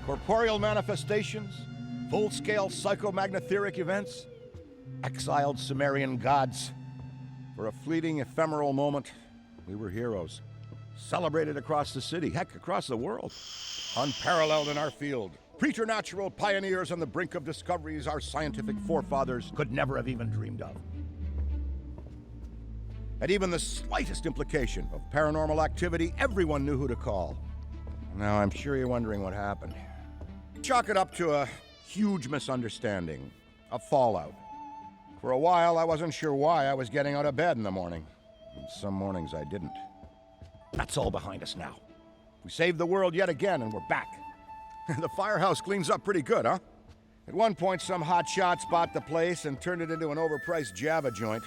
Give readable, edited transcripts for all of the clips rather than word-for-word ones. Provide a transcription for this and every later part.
Corporeal manifestations, full-scale psychomagnetheric events, exiled Sumerian gods. For a fleeting, ephemeral moment, we were heroes. Celebrated across the city, heck, across the world. Unparalleled in our field. Preternatural pioneers on the brink of discoveries our scientific forefathers could never have even dreamed of. At even the slightest implication of paranormal activity, everyone knew who to call. Now, I'm sure you're wondering what happened. Chalk it up to a huge misunderstanding, a fallout. For a while, I wasn't sure why I was getting out of bed in the morning. And some mornings I didn't. That's all behind us now. We saved the world yet again, and we're back. The firehouse cleans up pretty good, huh? At one point, some hotshots bought the place and turned it into an overpriced Java joint.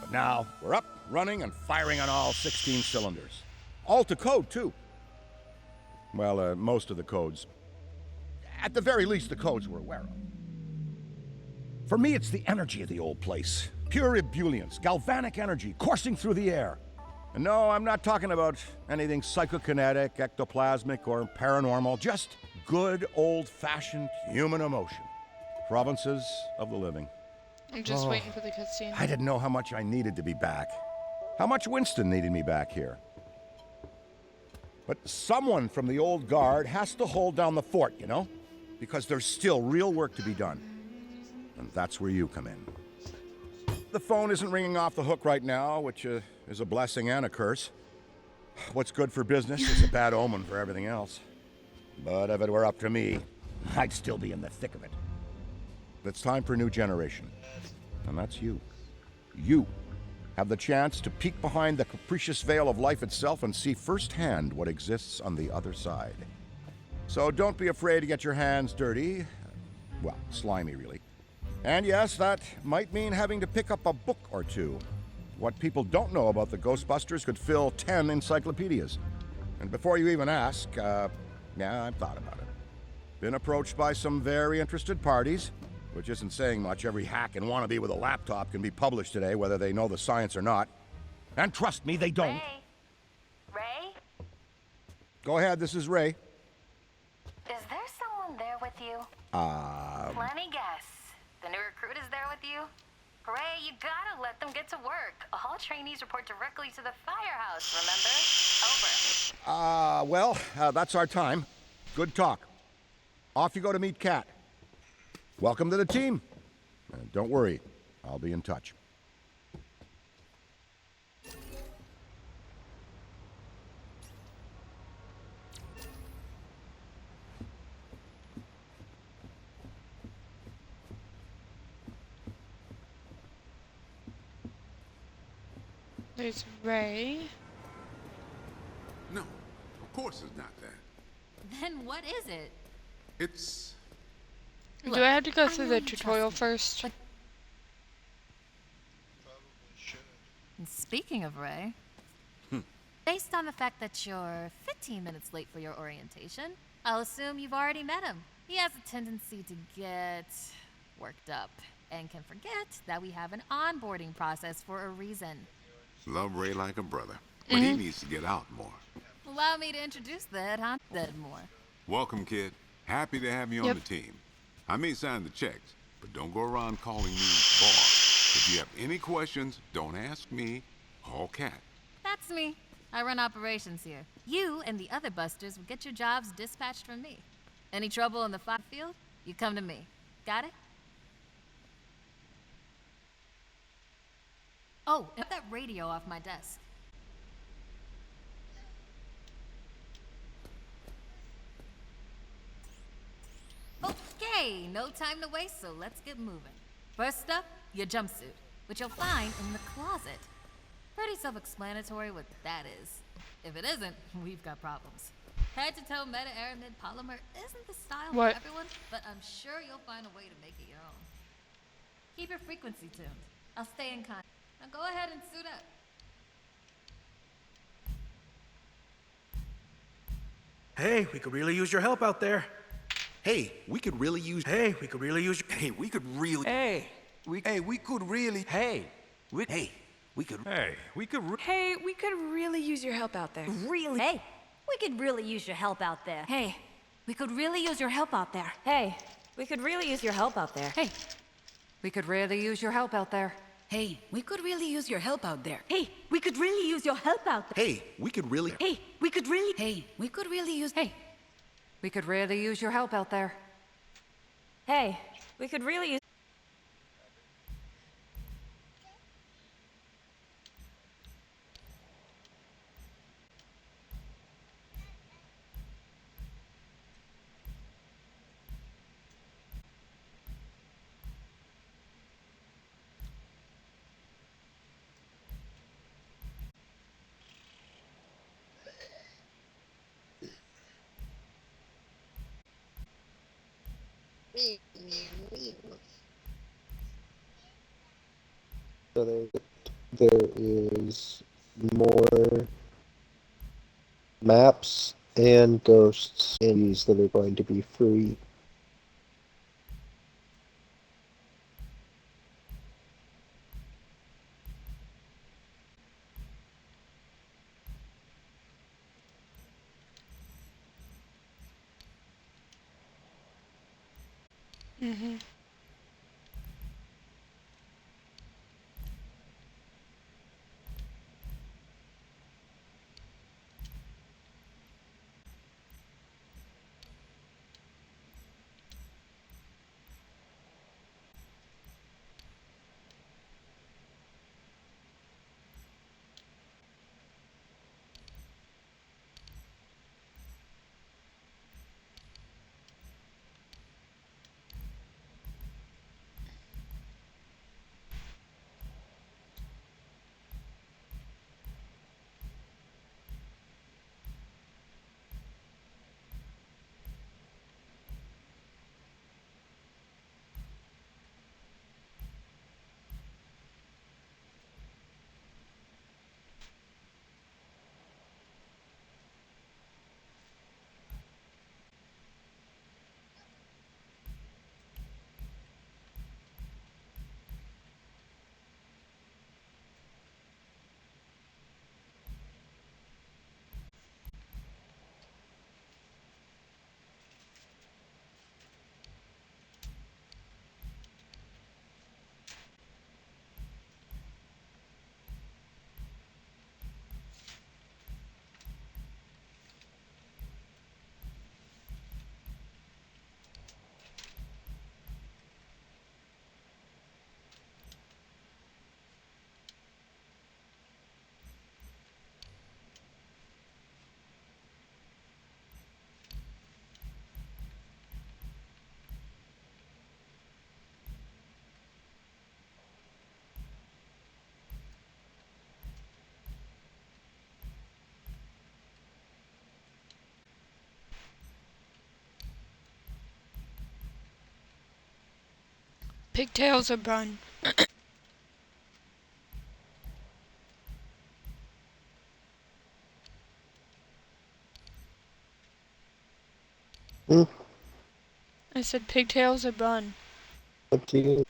But now, we're up, running, and firing on all 16 cylinders. All to code, too. Well, most of the codes. At the very least, the codes we're aware of. For me, it's the energy of the old place. Pure ebullience, galvanic energy coursing through the air. And no, I'm not talking about anything psychokinetic, ectoplasmic, or paranormal. Just good, old-fashioned human emotion. Provinces of the living. I'm just waiting for the cutscene. I didn't know how much I needed to be back. How much Winston needed me back here. But someone from the old guard has to hold down the fort, you know? Because there's still real work to be done. And that's where you come in. The phone isn't ringing off the hook right now, which is a blessing and a curse. What's good for business is a bad omen for everything else. But if it were up to me, I'd still be in the thick of it. It's time for a new generation. And that's you. You have the chance to peek behind the capricious veil of life itself and see firsthand what exists on the other side. So don't be afraid to get your hands dirty. Well, slimy, really. And yes, that might mean having to pick up a book or two. What people don't know about the Ghostbusters could fill 10 encyclopedias. And before you even ask, yeah, I've thought about it. Been approached by some very interested parties, which isn't saying much. Every hack and wannabe with a laptop can be published today, whether they know the science or not. And trust me, they don't. Ray? Go ahead, this is Ray. Is there someone there with you? Let me guess. The new recruit is there with you? Ray, you gotta let them get to work. All trainees report directly to the firehouse, remember? Over. Well, that's our time. Good talk. Off you go to meet Kat. Welcome to the team. Don't worry, I'll be in touch. There's Ray. No, of course it's not that. Then what is it? It's... Do I have to go through the tutorial first? And speaking of Ray, based on the fact that you're 15 minutes late for your orientation, I'll assume you've already met him. He has a tendency to get worked up and can forget that we have an onboarding process for a reason. Love Ray like a brother, but he needs to get out more. Allow me to introduce the head honcho more. Welcome, kid. Happy to have you on the team. I may sign the checks, but don't go around calling me boss. If you have any questions, don't ask me. Call Kat. That's me. I run operations here. You and the other busters will get your jobs dispatched from me. Any trouble in the field, you come to me. Got it? Oh, and put that radio off my desk. Okay, no time to waste, so let's get moving. First up, your jumpsuit, which you'll find in the closet. Pretty self-explanatory what that is. If it isn't, we've got problems. Head-to-toe meta-aramid polymer isn't the style for everyone, but I'm sure you'll find a way to make it your own. Keep your frequency tuned. I'll stay in contact. Now go ahead and suit up. Hey, we could really use your help out there. Hey, we could really use... Hey, we could really use... Hey, we could really... Hey, we could really... Hey, we could... Hey, we could... Hey, we could... Hey, we could really use your help out there. Really? Hey, we could really use your help out there. Hey, we could really use your help out there. Hey, we could really use your help out there. Hey, we could really use your help out there. Hey, we could really use your help out there. Hey, we could really use your help out there. Hey, we could really. Hey, we could really. Hey, we could really use. Hey, we could really use your help out there. Hey, we could really use. So there is more maps and ghosts in these that are going to be free. Mm-hmm. Pigtails or bun? Hmm, I said pigtails or bun. up to you.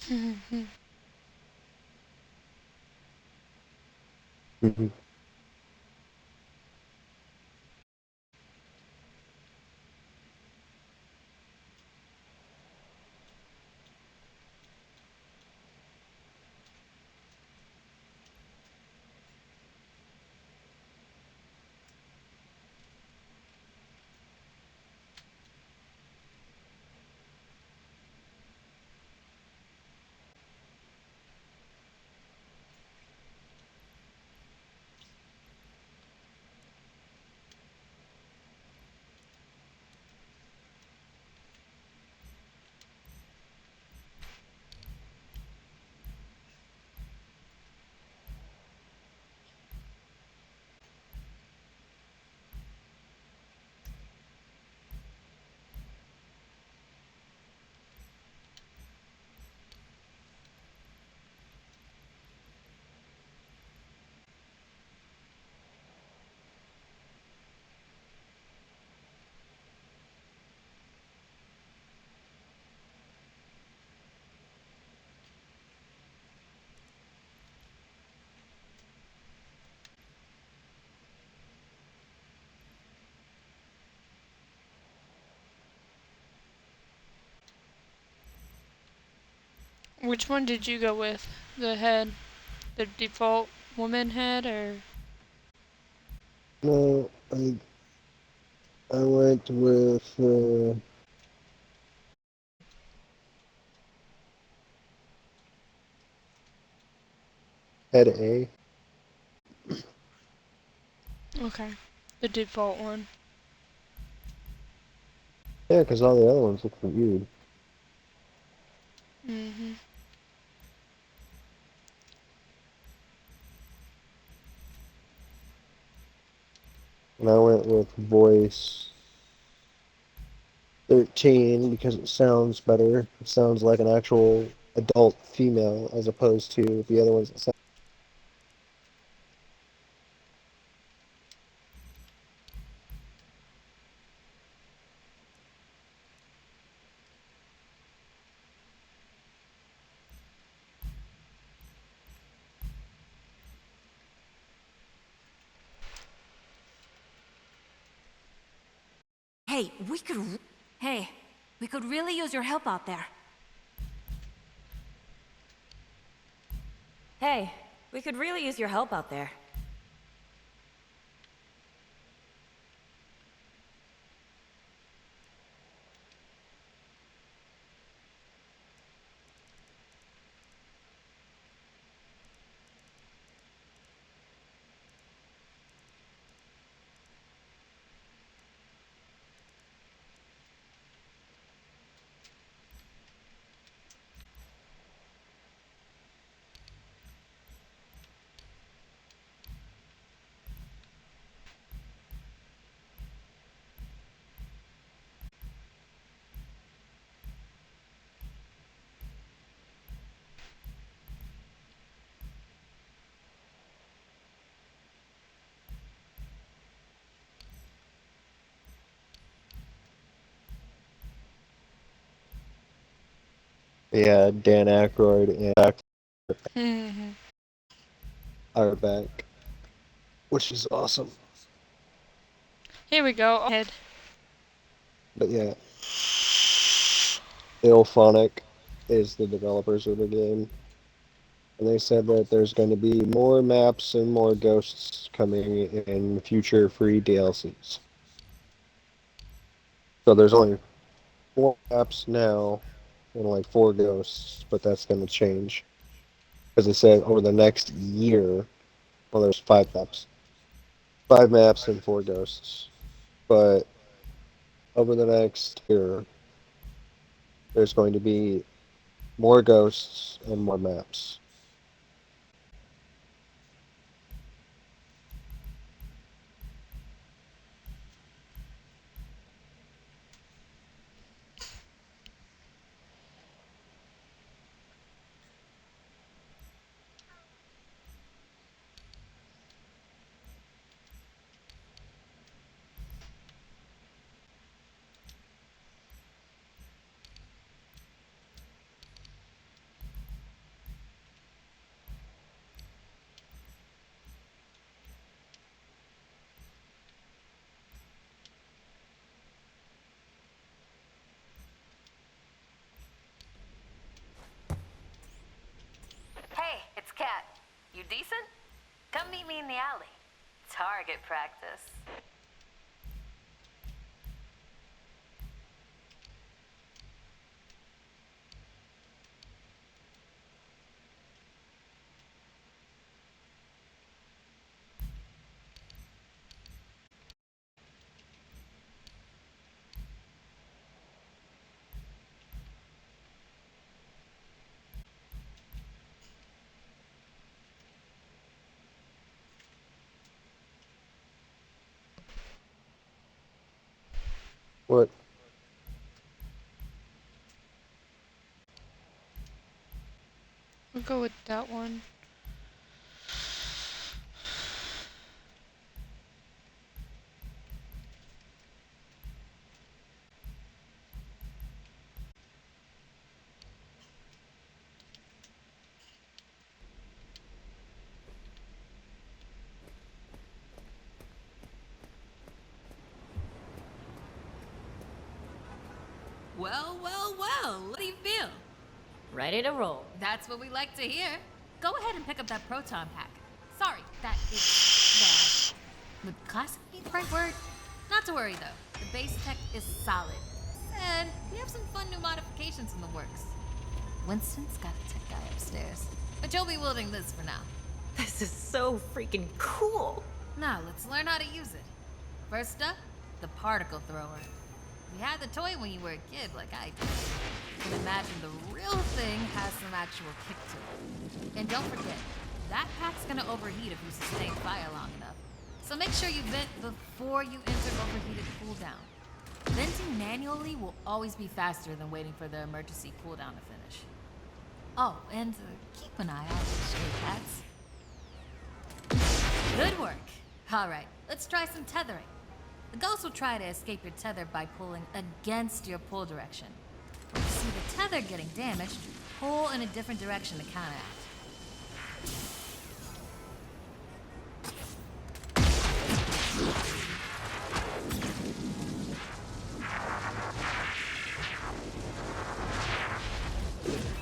Mhm. Which one did you go with? The head? The default woman head, or? No, I went with head A. Okay. The default one. Yeah, because all the other ones look weird. Mm-hmm. And I went with voice 13 because it sounds better. It sounds like an actual adult female as opposed to the other ones that sound. Hey, we could. Hey, we could really use your help out there. Hey, we could really use your help out there. Yeah, Dan Aykroyd and actor Mm-hmm. are back, which is awesome. Here we go. Head. But yeah, Ilphonic is the developers of the game. And they said that there's going to be more maps and more ghosts coming in future free DLCs. So there's only 4 maps now and like 4 ghosts, but that's going to change. Because they said over the next year, well, there's 5 maps. 5 maps and 4 ghosts. But over the next year, there's going to be more ghosts and more maps. target practice. What? We'll go with that one. Well, well, well, what do you feel? Ready to roll. That's what we like to hear. Go ahead and pick up that proton pack. Sorry, that is the classic be the right word? Not to worry though. The base tech is solid. And we have some fun new modifications in the works. Winston's got a tech guy upstairs. But you'll be wielding this for now. This is so freaking cool. Now, let's learn how to use it. First up, the particle thrower. You had the toy when you were a kid, like I did. You can imagine the real thing has some actual kick to it. And don't forget, that pack's gonna overheat if you sustain fire long enough. So make sure you vent before you enter overheated cooldown. Venting manually will always be faster than waiting for the emergency cooldown to finish. Oh, and keep an eye out for stray cats. Good work. All right, let's try some tethering. The ghost will try to escape your tether by pulling against your pull direction. When you see the tether getting damaged, pull in a different direction to counteract.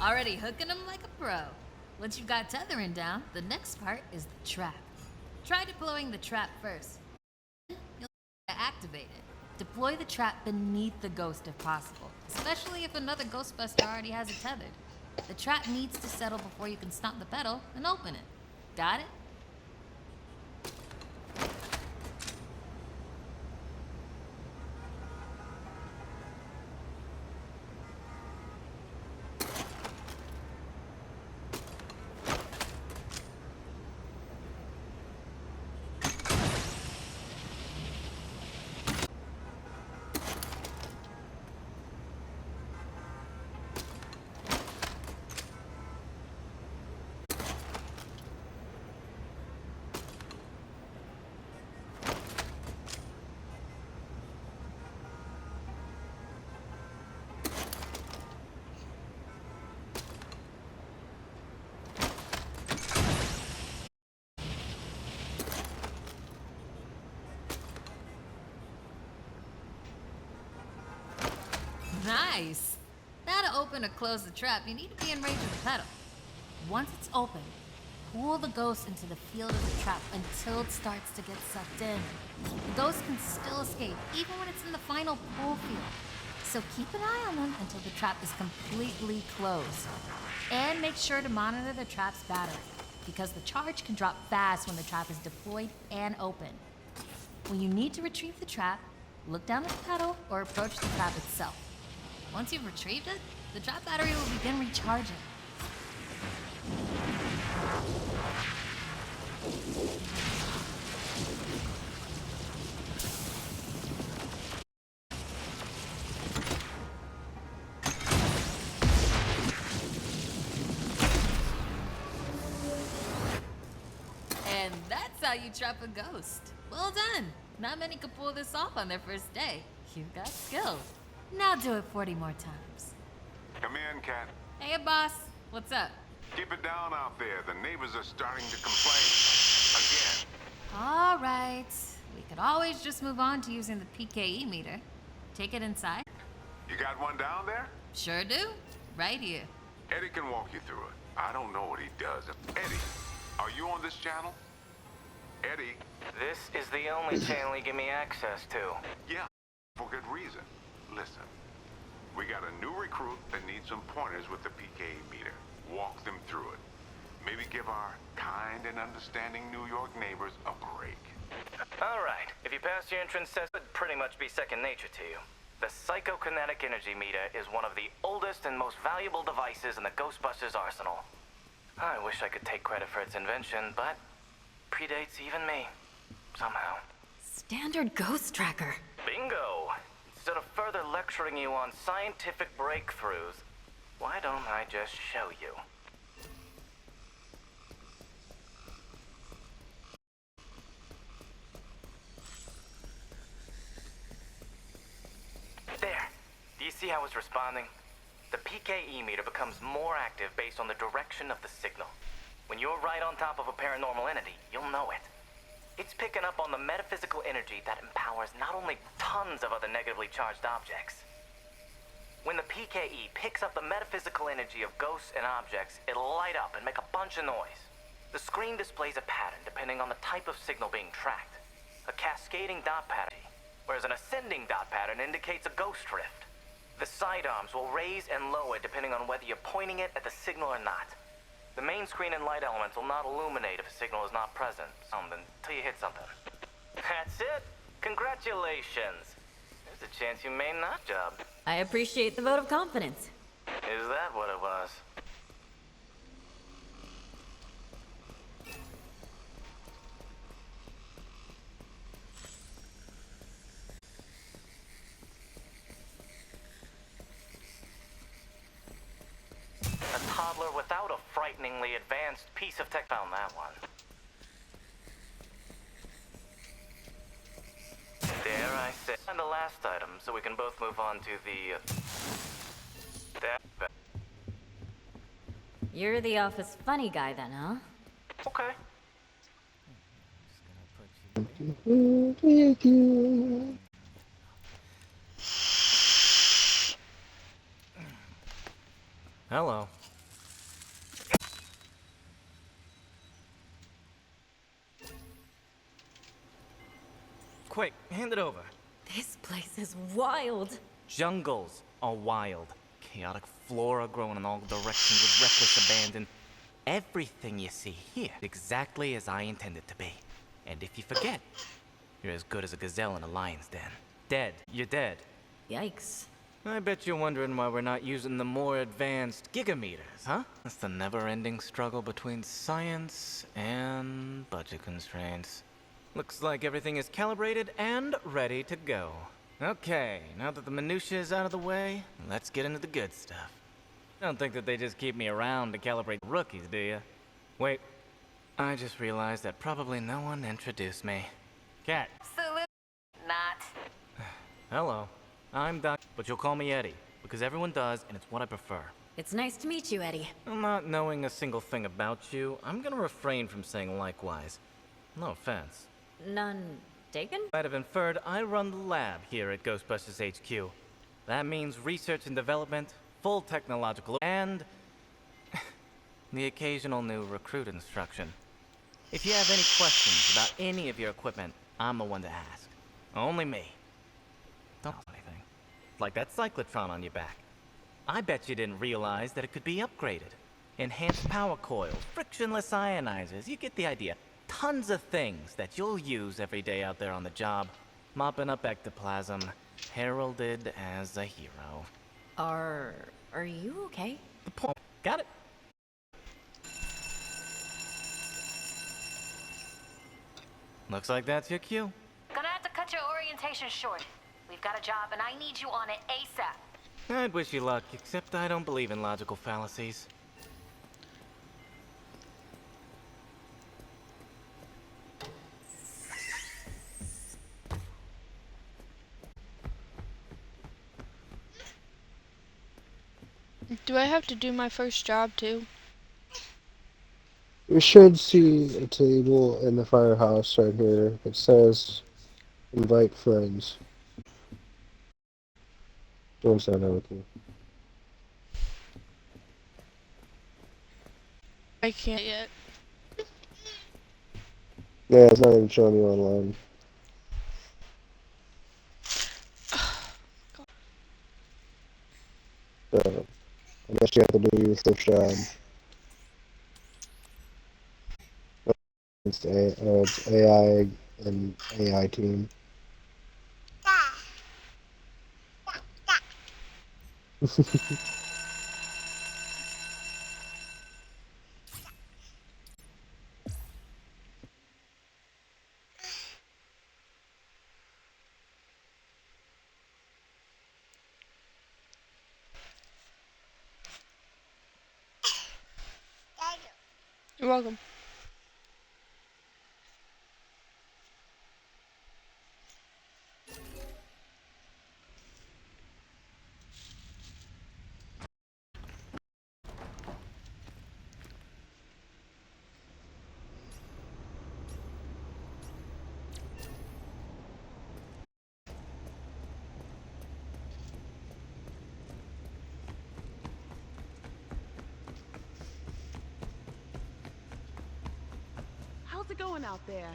Already hooking them like a pro. Once you've got tethering down, the next part is the trap. Try deploying the trap first. Then you'll activate it. Deploy the trap beneath the ghost if possible, especially if another Ghostbuster already has it tethered. The trap needs to settle before you can stomp the pedal and open it. Got it? Nice! Now to open or close the trap, you need to be in range of the pedal. Once it's open, pull the ghost into the field of the trap until it starts to get sucked in. The ghost can still escape, even when it's in the final pull field. So keep an eye on them until the trap is completely closed. And make sure to monitor the trap's battery, because the charge can drop fast when the trap is deployed and open. When you need to retrieve the trap, look down at the pedal or approach the trap itself. Once you've retrieved it, the trap battery will begin recharging. And that's how you trap a ghost. Well done. Not many could pull this off on their first day. You've got skills. Now do it 40 more times. Come in, Cat. Hey, boss. What's up? Keep it down out there. The neighbors are starting to complain. Again. All right. We could always just move on to using the PKE meter. Take it inside. You got one down there? Sure do. Right here. Eddie can walk you through it. I don't know what he does. Eddie, are you on this channel? Eddie. This is the only channel you give me access to. Yeah, for good reason. Listen, we got a new recruit that needs some pointers with the PKE meter. Walk them through it. Maybe give our kind and understanding New York neighbors a break. Alright, if you pass your entrance test, it would pretty much be second nature to you. The psychokinetic energy meter is one of the oldest and most valuable devices in the Ghostbusters arsenal. I wish I could take credit for its invention, but predates even me. Somehow. Standard ghost tracker. Bingo! Instead of further lecturing you on scientific breakthroughs, why don't I just show you? There. Do you see how it's responding? The PKE meter becomes more active based on the direction of the signal. When you're right on top of a paranormal entity, you'll know it. It's picking up on the metaphysical energy that empowers not only tons of other negatively charged objects. When the PKE picks up the metaphysical energy of ghosts and objects, it'll light up and make a bunch of noise. The screen displays a pattern depending on the type of signal being tracked. A cascading dot pattern, whereas an ascending dot pattern indicates a ghost drift. The sidearms will raise and lower depending on whether you're pointing it at the signal or not. The main screen and light elements will not illuminate if a signal is not present, until you hit something. That's it! Congratulations! There's a chance you may not job. I appreciate the vote of confidence. Is that what it was? A toddler without a frighteningly advanced piece of tech found that one. There I sit. And the last item, so we can both move on to the... You're the office funny guy then, huh? Okay. Hello. Quick, hand it over. This place is wild. Jungles are wild. Chaotic flora growing in all directions with reckless abandon. Everything you see here is exactly as I intend it to be. And if you forget, you're as good as a gazelle in a lion's den. Dead. You're dead. Yikes. I bet you're wondering why we're not using the more advanced gigameters, huh? That's the never-ending struggle between science and budget constraints. Looks like everything is calibrated and ready to go. Okay, now that the minutiae is out of the way, let's get into the good stuff. Don't think that they just keep me around to calibrate rookies, do you? Wait, I just realized that probably no one introduced me. Cat. Absolutely not. Hello. I'm Doc, but you'll call me Eddie, because everyone does, and it's what I prefer. It's nice to meet you, Eddie. Not knowing a single thing about you, I'm gonna refrain from saying likewise. No offense. None taken? Might have inferred I run the lab here at Ghostbusters HQ. That means research and development, full technological, and the occasional new recruit instruction. If you have any questions about any of your equipment, I'm the one to ask. Only me. Don't say anything. Like that cyclotron on your back. I bet you didn't realize that it could be upgraded. Enhanced power coils, frictionless ionizers, you get the idea. Tons of things that you'll use every day out there on the job. Mopping up ectoplasm, heralded as a hero. Are you okay? The point. Got it. Looks like that's your cue. Gonna have to cut your orientation short. We've got a job and I need you on it ASAP. I'd wish you luck, except I don't believe in logical fallacies. Do I have to do my first job too? You should see a table in the firehouse right here. It says, invite friends. Don't sound everything. I can't yet. Yeah, it's not even showing you online. So, I guess you have to do your first job. It's AI and AI team. You're welcome. How's it going out there?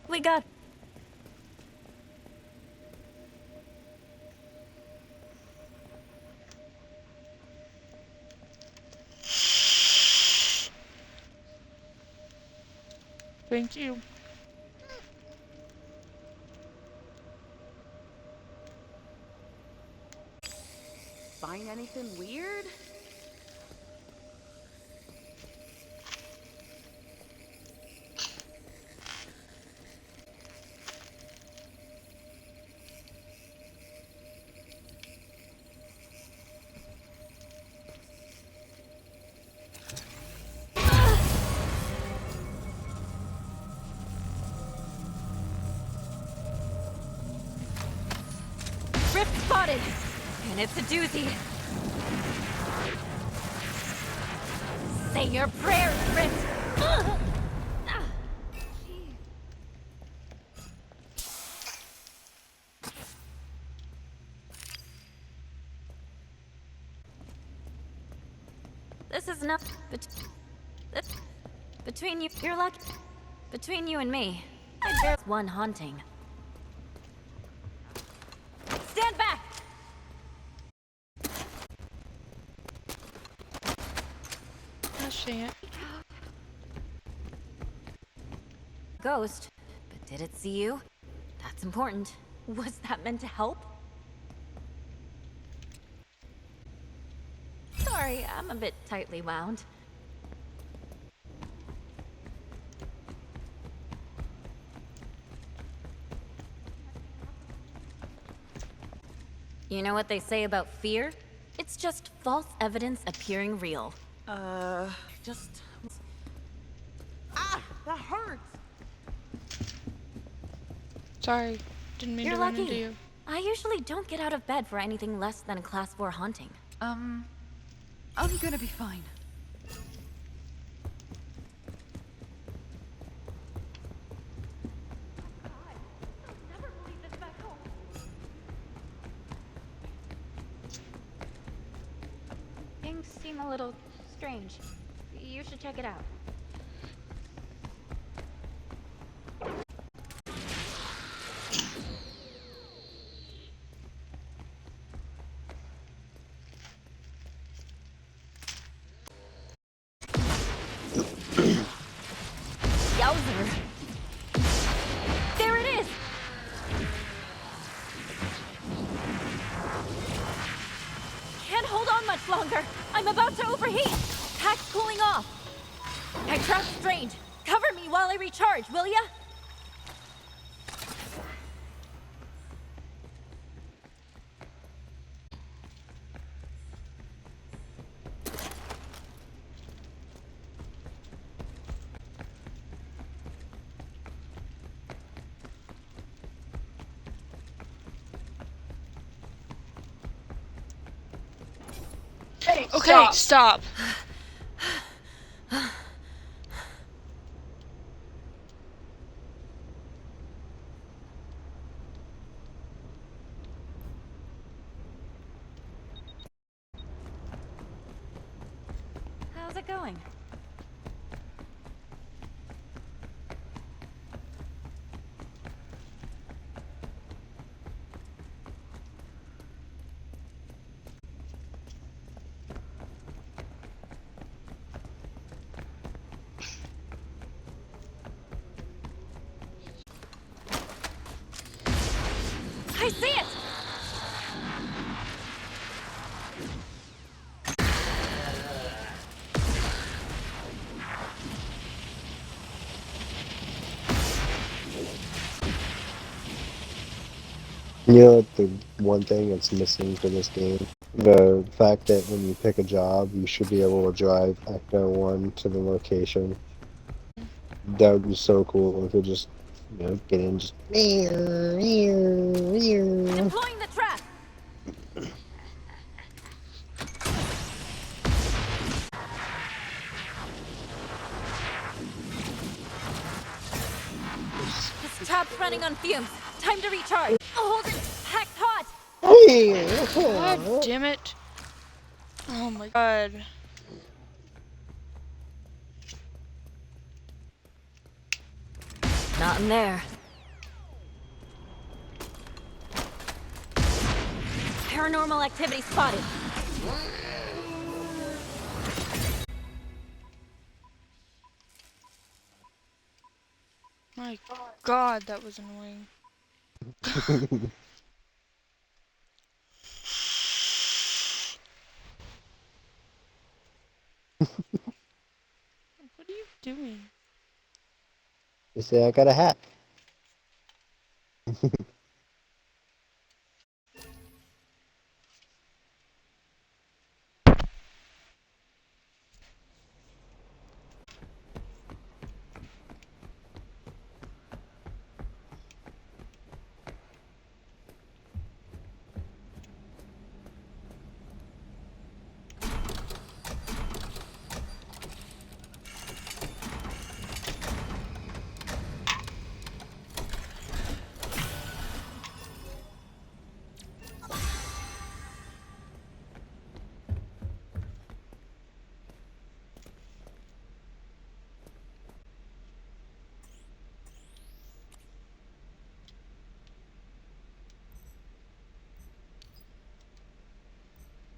We got. Thank you. Find anything weird? Rift spotted! And it's a doozy. Say your prayers, Rift! This is not between you. You're lucky. Between you and me, there's one haunting. Stand back! I shan't. Ghost, but did it see you? That's important. Was that meant to help? Sorry, I'm a bit tightly wound. You know what they say about fear? It's just false evidence appearing real. Just... Ah! That hurts! Sorry. Didn't mean You're to run into lucky. you. I usually don't get out of bed for anything less than a class 4 haunting. I'm gonna be fine. Things seem a little strange. You should check it out. Yowzer! There it is! Can't hold on much longer. I'm about to overheat. Pack's cooling off. I trust Strange. Cover me while I recharge, will ya? Okay, okay, stop. How's it going? I see it! You know what the one thing that's missing for this game? The fact that when you pick a job, you should be able to drive Ecto 1 to the location. That would be so cool if it just, get in, just. Deploying the trap! This trap's running on fumes. Time to recharge. Hold it packed hot! God damn it. Oh my god. Not in there. Paranormal activity spotted. My god, that was annoying. What are you doing? You say I got a hat.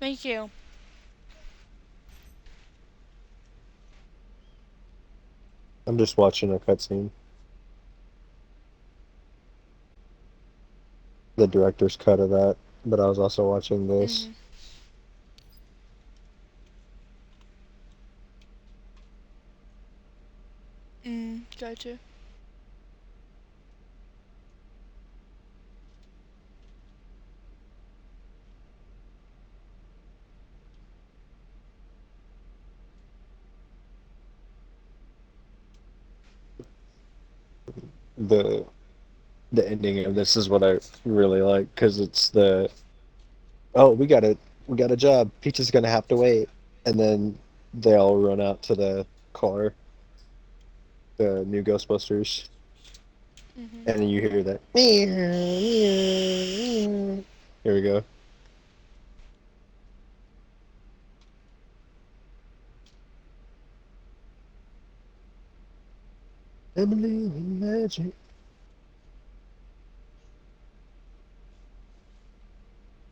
Thank you. I'm just watching a cutscene. The director's cut of that, but I was also watching this. Gotcha. The ending of this is what I really like, because it's the, oh, we got a job, Peach is gonna have to wait, and then they all run out to the car, the new Ghostbusters, and then you hear that. Here we go. I believe in magic.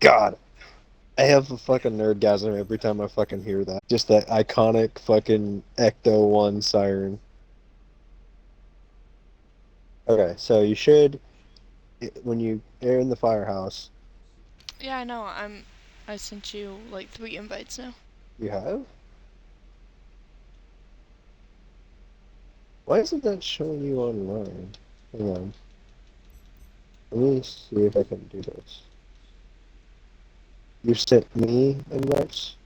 God, I have a fucking nerdgasm every time I fucking hear that. Just that iconic fucking Ecto 1 siren. Okay, so you should, when you are in the firehouse. Yeah, I know. I sent you like 3 invites now. You have? Why isn't that showing you online? Hang on. Let me see if I can do this. You sent me invites?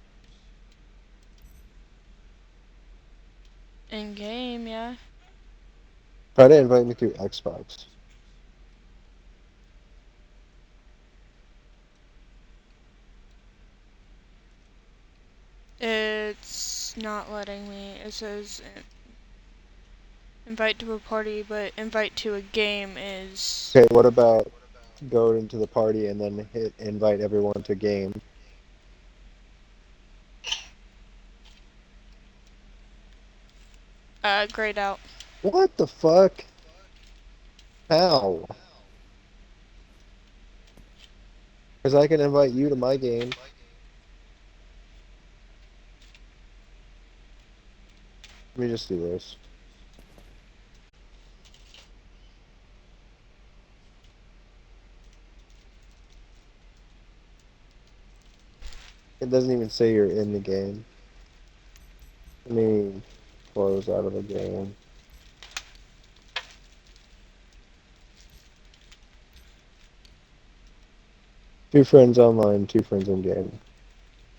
In game, yeah. Try to invite me through Xbox. not letting me. It says invite to a party, but invite to a game is... Okay, what about go into the party and then hit invite everyone to game? Grayed out. What the fuck? How? Because I can invite you to my game. Let me just do this. It doesn't even say you're in the game. Let me close out of the game. Two friends online, two friends in game.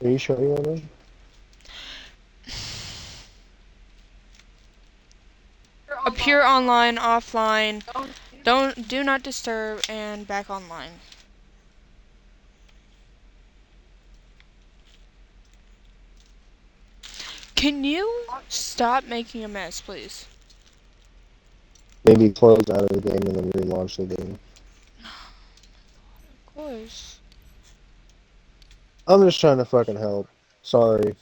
Are you showing on it? Appear online, offline, do not disturb, and back online. Can you stop making a mess, please? Maybe close out of the game and then relaunch the game. Of course. I'm just trying to fucking help. Sorry.